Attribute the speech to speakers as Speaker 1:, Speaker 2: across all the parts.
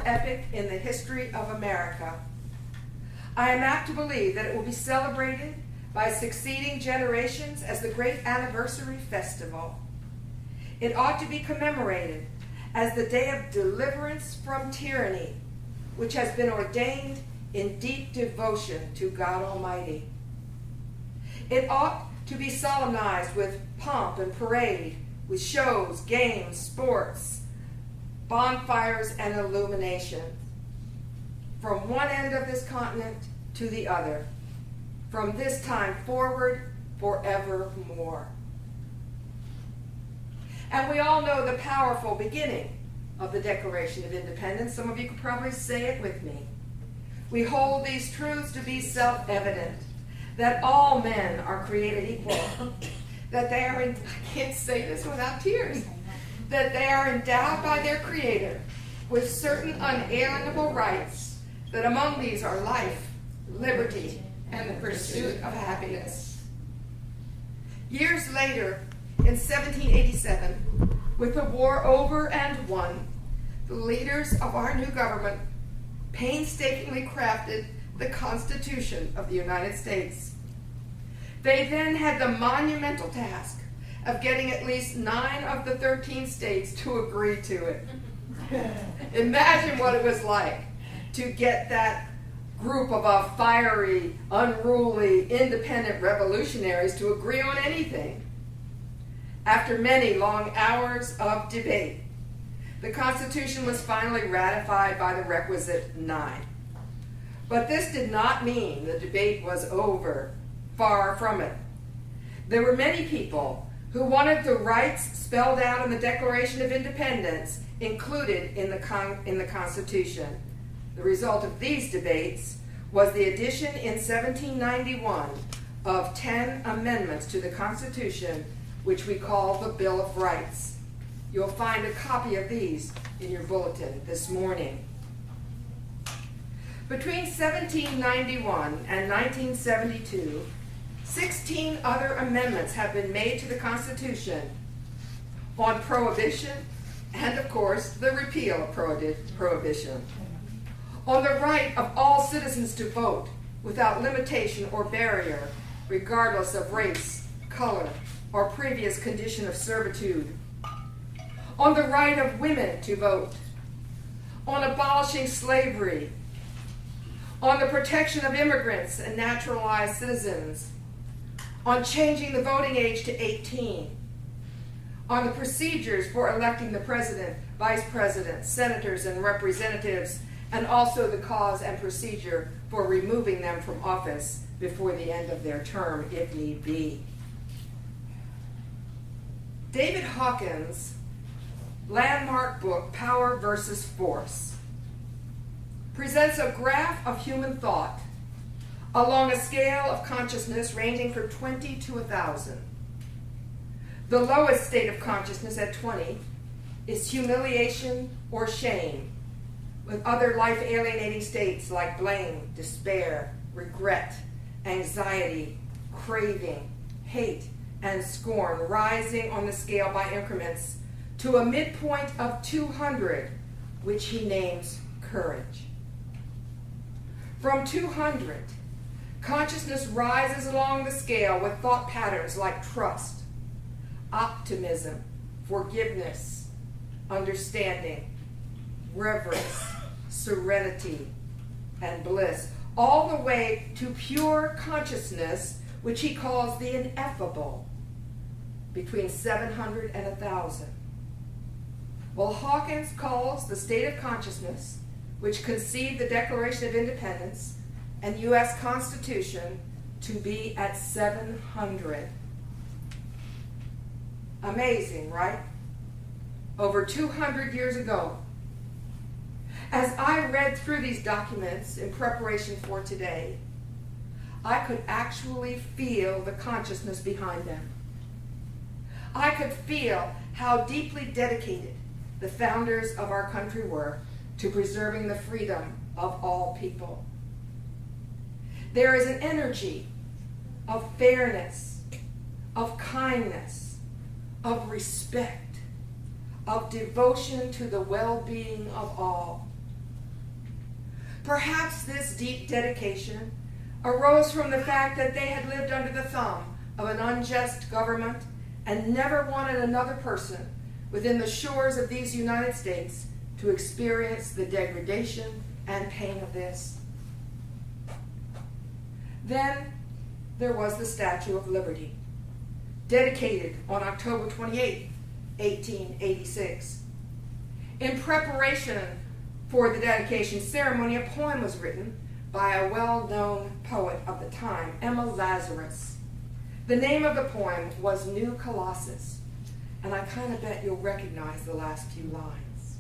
Speaker 1: epic in the history of America. I am apt to believe that it will be celebrated by succeeding generations as the great anniversary festival. It ought to be commemorated as the day of deliverance from tyranny, which has been ordained in deep devotion to God Almighty. It ought to be solemnized with pomp and parade, with shows, games, sports, bonfires, and illumination. From one end of this continent to the other, from this time forward, forevermore. And we all know the powerful beginning of the Declaration of Independence. Some of you could probably say it with me. We hold these truths to be self-evident, that all men are created equal, that they are, I can't say this without tears, that they are endowed by their Creator with certain unalienable rights, that among these are life, liberty, and the pursuit of happiness. Years later, in 1787, with the war over and won, the leaders of our new government painstakingly crafted the Constitution of the United States. They then had the monumental task of getting at least 9 of the 13 states to agree to it. Imagine what it was like to get that group of fiery, unruly, independent revolutionaries to agree on anything. After many long hours of debate, the Constitution was finally ratified by the requisite 9. But this did not mean the debate was over. Far from it. There were many people who wanted the rights spelled out in the Declaration of Independence included in the Constitution. The result of these debates was the addition in 1791 of 10 amendments to the Constitution, which we call the Bill of Rights. You'll find a copy of these in your bulletin this morning. Between 1791 and 1972, 16 other amendments have been made to the Constitution on prohibition and, of course, the repeal of prohibition, on the right of all citizens to vote without limitation or barrier, regardless of race, color, or previous condition of servitude, on the right of women to vote, on abolishing slavery, on the protection of immigrants and naturalized citizens, on changing the voting age to 18, on the procedures for electing the president, vice president, senators, and representatives, and also the cause and procedure for removing them from office before the end of their term, if need be. David Hawkins' landmark book, Power versus Force, presents a graph of human thought along a scale of consciousness ranging from 20 to 1,000. The lowest state of consciousness at 20 is humiliation or shame, with other life-alienating states like blame, despair, regret, anxiety, craving, hate, and scorn rising on the scale by increments to a midpoint of 200, which he names courage. From 200, consciousness rises along the scale with thought patterns like trust, optimism, forgiveness, understanding, reverence, serenity, and bliss, all the way to pure consciousness, which he calls the ineffable, between 700 and 1,000. Well, Hawkins calls the state of consciousness, which conceived the Declaration of Independence and U.S. Constitution, to be at 700. Amazing, right? Over 200 years ago. As I read through these documents in preparation for today, I could actually feel the consciousness behind them. I could feel how deeply dedicated the founders of our country were to preserving the freedom of all people. There is an energy of fairness, of kindness, of respect, of devotion to the well-being of all. Perhaps this deep dedication arose from the fact that they had lived under the thumb of an unjust government and never wanted another person within the shores of these United States to experience the degradation and pain of this. Then there was the Statue of Liberty, dedicated on October 28, 1886. In preparation for the dedication ceremony, a poem was written by a well-known poet of the time, Emma Lazarus. The name of the poem was New Colossus, and I kind of bet you'll recognize the last few lines.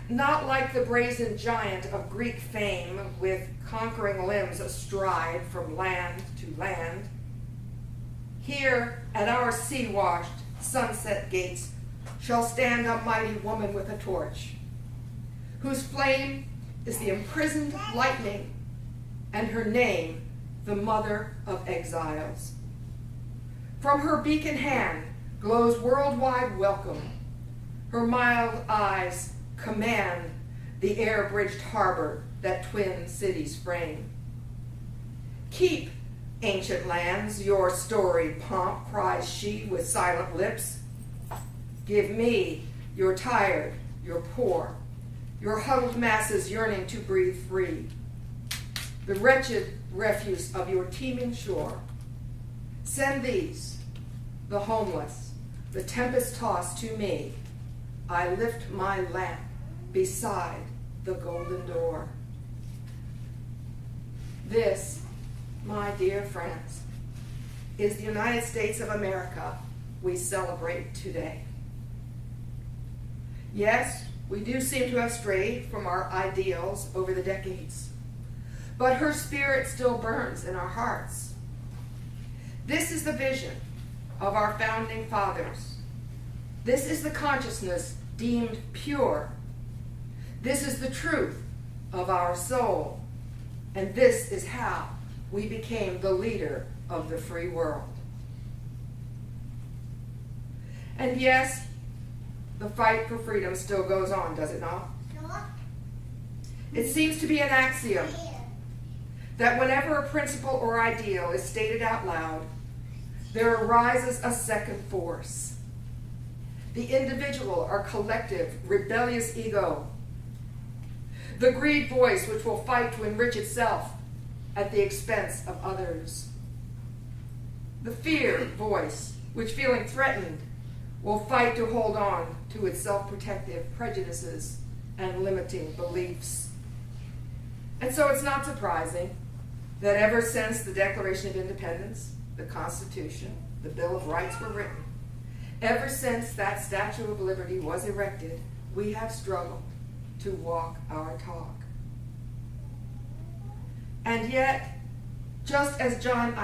Speaker 1: Not like the brazen giant of Greek fame, with conquering limbs astride from land to land, here at our sea-washed sunset gates shall stand a mighty woman with a torch, whose flame is the imprisoned lightning, and her name the mother of exiles. From her beacon hand glows worldwide welcome. Her mild eyes command the air-bridged harbor that twin cities frame. Keep, ancient lands, your storied pomp, cries she with silent lips. Give me your tired, your poor, your huddled masses yearning to breathe free, the wretched refuse of your teeming shore. Send these, the homeless, the tempest-tossed, to me. I lift my lamp beside the golden door. This, my dear friends, is the United States of America we celebrate today. Yes, we do seem to have strayed from our ideals over the decades, but her spirit still burns in our hearts. This is the vision of our founding fathers. This is the consciousness deemed pure. This is the truth of our soul. And this is how we became the leader of the free world. And yes, the fight for freedom still goes on, does it not? It seems to be an axiom that whenever a principle or ideal is stated out loud, there arises a second force. The individual or collective rebellious ego, the greed voice which will fight to enrich itself at the expense of others, the fear voice which, feeling threatened, will fight to hold on to its self-protective prejudices and limiting beliefs. And so it's not surprising that ever since the Declaration of Independence, the Constitution, the Bill of Rights were written, ever since that Statue of Liberty was erected, we have struggled to walk our talk. And yet, just as John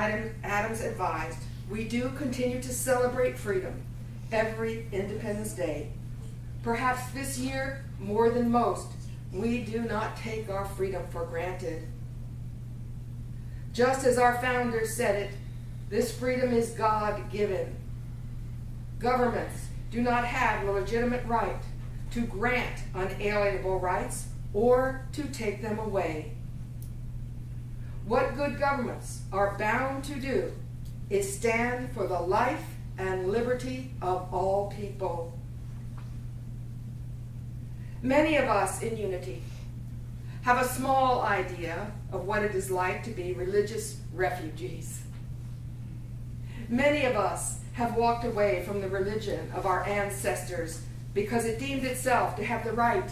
Speaker 1: Adams advised, we do continue to celebrate freedom every Independence Day. Perhaps this year, more than most, we do not take our freedom for granted. Just as our founders said it, this freedom is God-given. Governments do not have the legitimate right to grant unalienable rights or to take them away. What good governments are bound to do is stand for the life and liberty of all people. Many of us in Unity have a small idea of what it is like to be religious refugees. Many of us have walked away from the religion of our ancestors because it deemed itself to have the right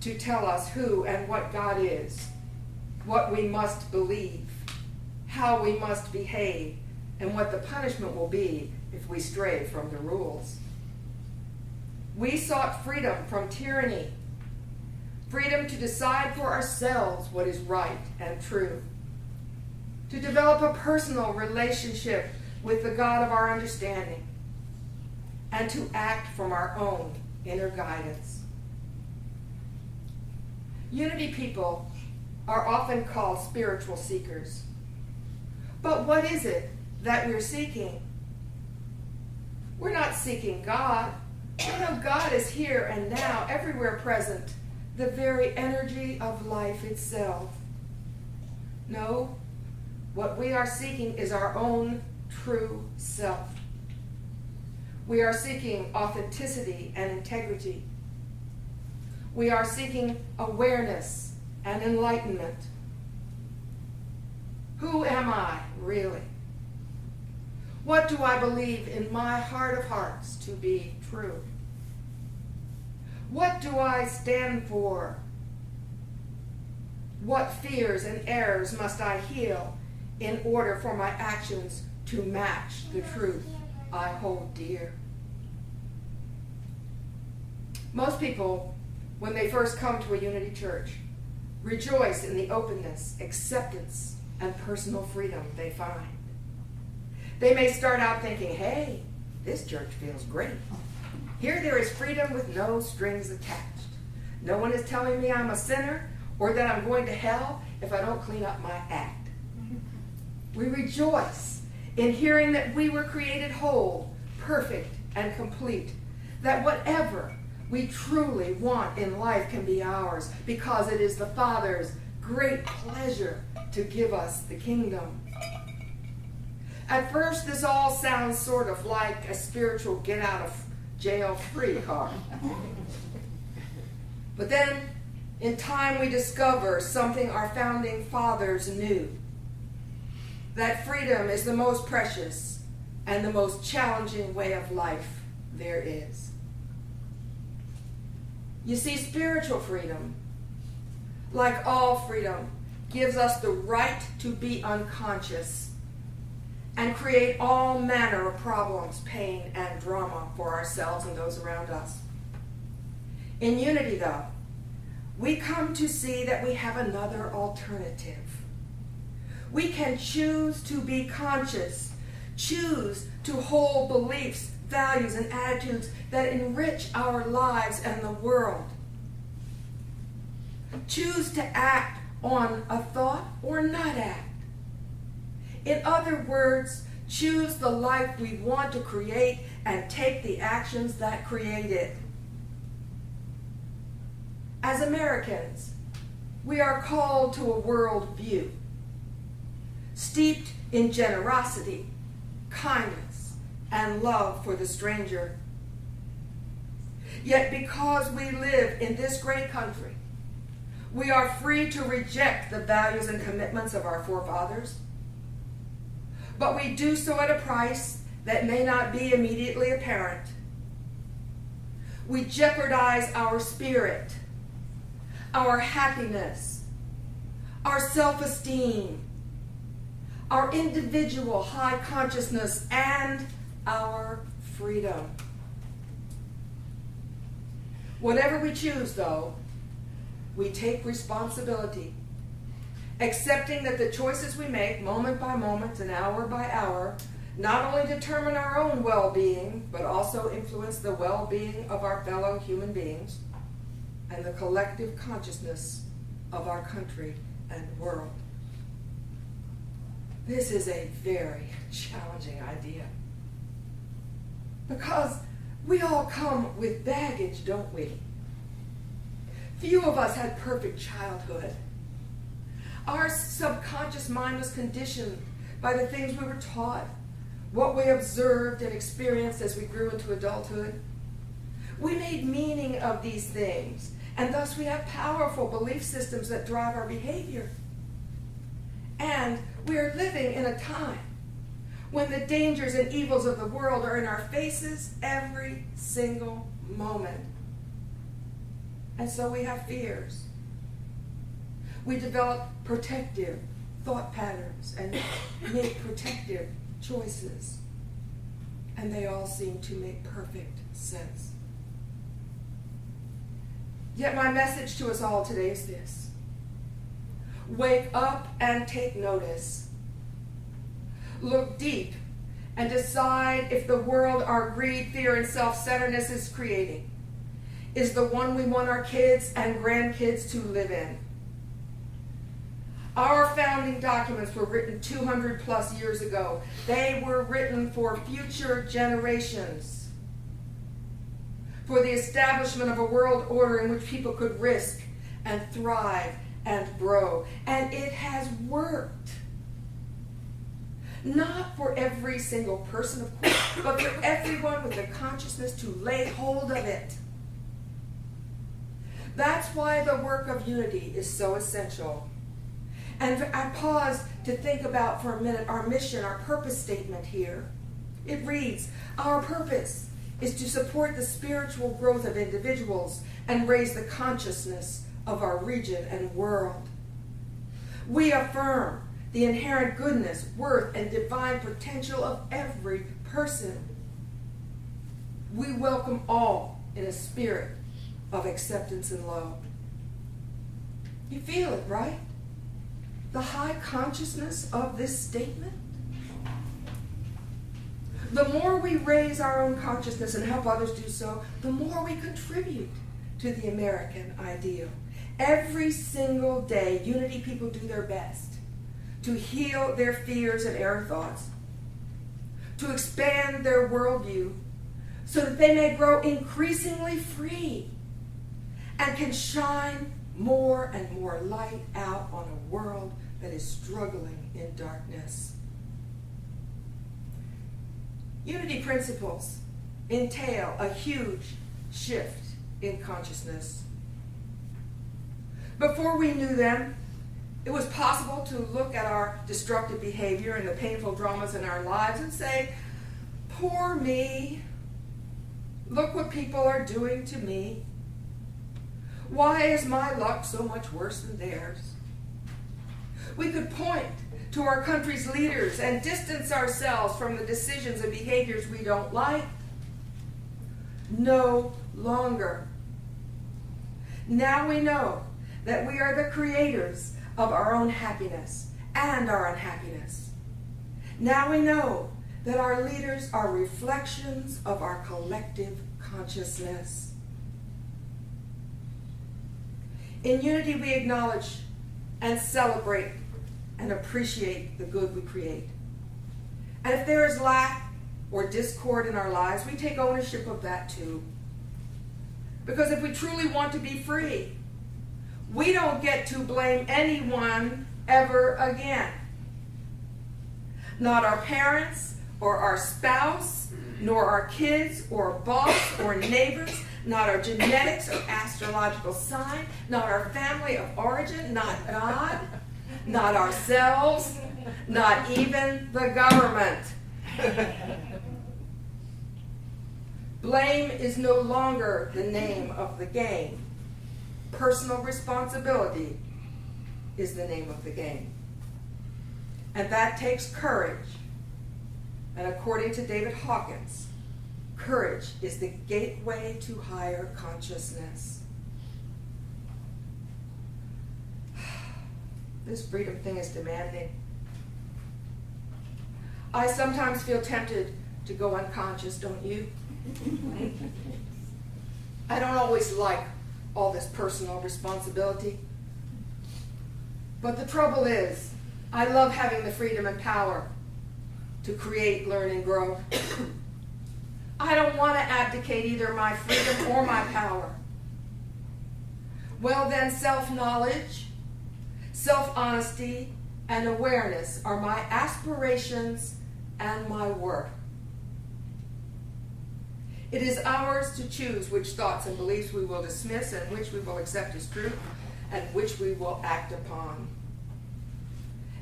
Speaker 1: to tell us who and what God is, what we must believe, how we must behave, and what the punishment will be if we stray from the rules. We sought freedom from tyranny, freedom to decide for ourselves what is right and true, to develop a personal relationship with the God of our understanding, and to act from our own inner guidance. Unity people are often called spiritual seekers. But what is it that we're seeking? We're not seeking God. We know God is here and now, everywhere present, the very energy of life itself. No, what we are seeking is our own true self. We are seeking authenticity and integrity. We are seeking awareness and enlightenment. Who am I, really? What do I believe in my heart of hearts to be true? What do I stand for? What fears and errors must I heal in order for my actions to match the truth I hold dear? Most people, when they first come to a Unity Church, rejoice in the openness, acceptance, and personal freedom they find. They may start out thinking, hey, this church feels great. Here there is freedom with no strings attached. No one is telling me I'm a sinner or that I'm going to hell if I don't clean up my act. We rejoice in hearing that we were created whole, perfect, and complete, that whatever we truly want in life can be ours because it is the Father's great pleasure to give us the kingdom. At first, this all sounds sort of like a spiritual get-out-of-jail-free card. But then, in time, we discover something our founding fathers knew, that freedom is the most precious and the most challenging way of life there is. You see, spiritual freedom, like all freedom, gives us the right to be unconscious and create all manner of problems, pain, and drama for ourselves and those around us. In Unity, though, we come to see that we have another alternative. We can choose to be conscious, choose to hold beliefs, values, and attitudes that enrich our lives and the world. Choose to act on a thought or not act. In other words, choose the life we want to create and take the actions that create it. As Americans, we are called to a world view, steeped in generosity, kindness, and love for the stranger. Yet because we live in this great country, we are free to reject the values and commitments of our forefathers. But we do so at a price that may not be immediately apparent. We jeopardize our spirit, our happiness, our self-esteem, our individual high consciousness, and our freedom. Whatever we choose, though, we take responsibility, accepting that the choices we make moment by moment and hour by hour not only determine our own well-being, but also influence the well-being of our fellow human beings and the collective consciousness of our country and world. This is a very challenging idea because we all come with baggage, don't we? Few of us had perfect childhood. Our subconscious mind was conditioned by the things we were taught, what we observed and experienced as we grew into adulthood. We made meaning of these things, and thus we have powerful belief systems that drive our behavior. And we are living in a time when the dangers and evils of the world are in our faces every single moment. And so we have fears. We develop protective thought patterns and make protective choices. And they all seem to make perfect sense. Yet my message to us all today is this: wake up and take notice. Look deep and decide if the world our greed, fear, and self-centeredness is creating is the one we want our kids and grandkids to live in. Our founding documents were written 200 plus years ago. They were written for future generations. for the establishment of a world order in which people could risk and thrive and grow. And it has worked. Not for every single person, of course, but for everyone with the consciousness to lay hold of it. That's why the work of unity is so essential. And I pause to think about for a minute our mission, our purpose statement here. It reads, our purpose is to support the spiritual growth of individuals and raise the consciousness of our region and world. We affirm the inherent goodness, worth, and divine potential of every person. We welcome all in a spirit of acceptance and love. You feel it, right? The high consciousness of this statement? The more we raise our own consciousness and help others do so, the more we contribute to the American ideal. Every single day, unity people do their best to heal their fears and error thoughts, to expand their worldview so that they may grow increasingly free and can shine more and more light out on a world that is struggling in darkness. Unity principles entail a huge shift in consciousness. Before we knew them, it was possible to look at our destructive behavior and the painful dramas in our lives and say, poor me, look what people are doing to me. Why is my luck so much worse than theirs? We could point to our country's leaders and distance ourselves from the decisions and behaviors we don't like. No longer. Now we know that we are the creators of our own happiness and our unhappiness. Now we know that our leaders are reflections of our collective consciousness. In unity, we acknowledge and celebrate and appreciate the good we create. And if there is lack or discord in our lives, we take ownership of that too. Because if we truly want to be free, we don't get to blame anyone ever again. Not our parents or our spouse, nor our kids or boss or neighbors, not our genetics or astrological sign, not our family of origin, not God, not ourselves, not even the government. Blame is no longer the name of the game. Personal responsibility is the name of the game. And that takes courage. And according to David Hawkins, courage is the gateway to higher consciousness. This freedom thing is demanding. I sometimes feel tempted to go unconscious, don't you? I don't always like all this personal responsibility. But the trouble is, I love having the freedom and power to create, learn, and grow. I don't want to abdicate either my freedom or my power. Well then, self-knowledge, self-honesty, and awareness are my aspirations and my work. It is ours to choose which thoughts and beliefs we will dismiss and which we will accept as truth and which we will act upon.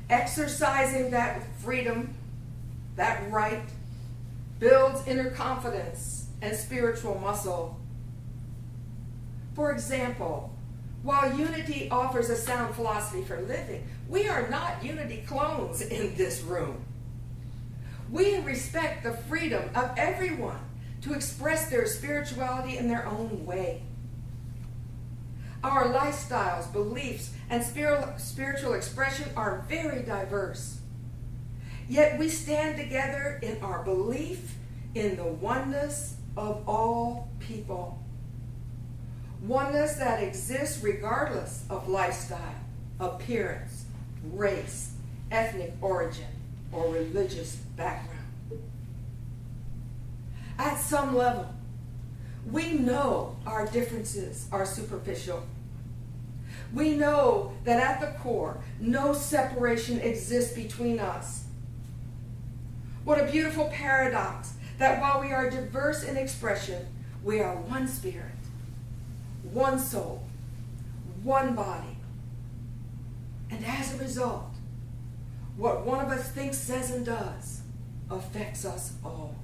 Speaker 1: Exercising that freedom, that right, builds inner confidence and spiritual muscle. For example, while unity offers a sound philosophy for living, we are not unity clones in this room. We respect the freedom of everyone to express their spirituality in their own way. Our lifestyles, beliefs, and spiritual expression are very diverse. Yet we stand together in our belief in the oneness of all people. Oneness that exists regardless of lifestyle, appearance, race, ethnic origin, or religious background. At some level, We know our differences are superficial. We know that at the core, no separation exists between us. What a beautiful paradox that while we are diverse in expression, we are one spirit, one soul, one body. And as a result, what one of us thinks, says, and does affects us all.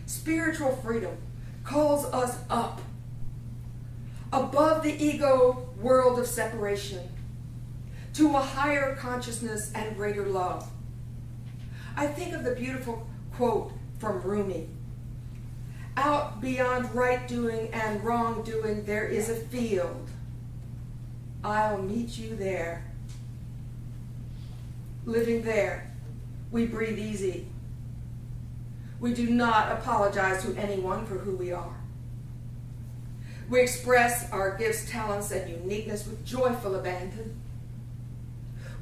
Speaker 1: Spiritual freedom calls us up, above the ego world of separation, to a higher consciousness and greater love. I think of the beautiful quote from Rumi. Out beyond right doing and wrong doing, there is a field. I'll meet you there. Living there, we breathe easy. We do not apologize to anyone for who we are. We express our gifts, talents, and uniqueness with joyful abandon.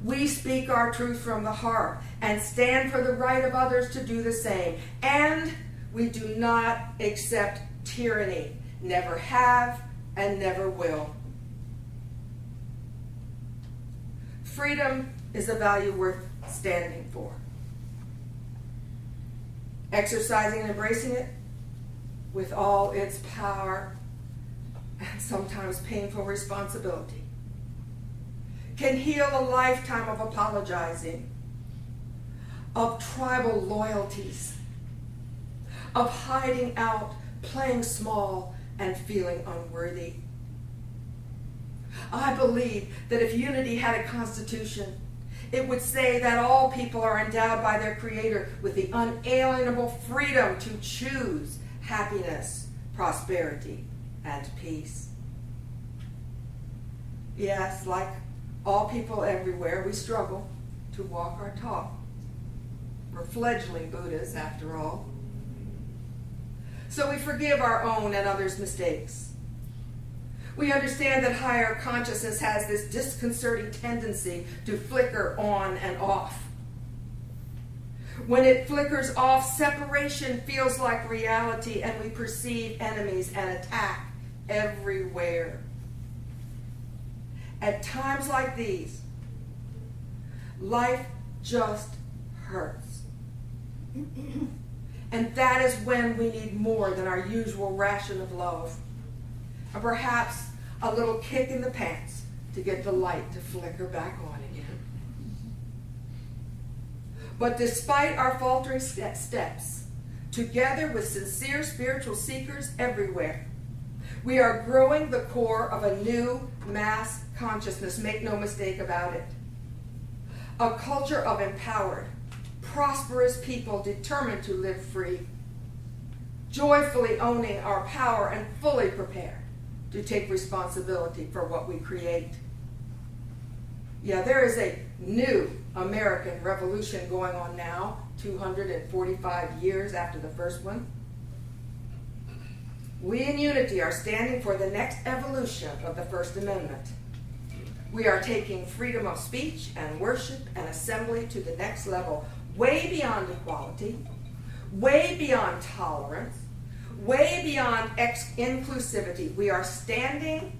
Speaker 1: We speak our truth from the heart and stand for the right of others to do the same. And we do not accept tyranny, never have and never will. Freedom is a value worth standing for. Exercising and embracing it with all its power and sometimes painful responsibility can heal a lifetime of apologizing, of tribal loyalties, of hiding out, playing small, and feeling unworthy. I believe that if unity had a constitution, it would say that all people are endowed by their Creator with the unalienable freedom to choose happiness, prosperity, and peace. Yes, like all people everywhere, we struggle to walk our talk. We're fledgling Buddhas, after all. So we forgive our own and others' mistakes. We understand that higher consciousness has this disconcerting tendency to flicker on and off. When it flickers off, separation feels like reality, and we perceive enemies and attack everywhere. At times like these, life just hurts. And that is when we need more than our usual ration of love. Or perhaps a little kick in the pants to get the light to flicker back on again. But despite our faltering steps, together with sincere spiritual seekers everywhere, we are growing the core of a new mass consciousness, make no mistake about it. A culture of empowered, prosperous people determined to live free, joyfully owning our power and fully prepared to take responsibility for what we create. Yeah, there is a new American Revolution going on now, 245 years after the first one. We in unity are standing for the next evolution of the First Amendment. We are taking freedom of speech and worship and assembly to the next level, way beyond equality, way beyond tolerance, way beyond inclusivity. We are standing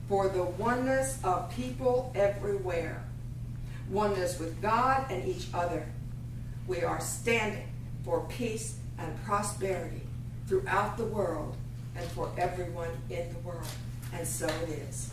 Speaker 1: for the oneness of people everywhere. Oneness with God and each other. We are standing for peace and prosperity throughout the world and for everyone in the world. And so it is.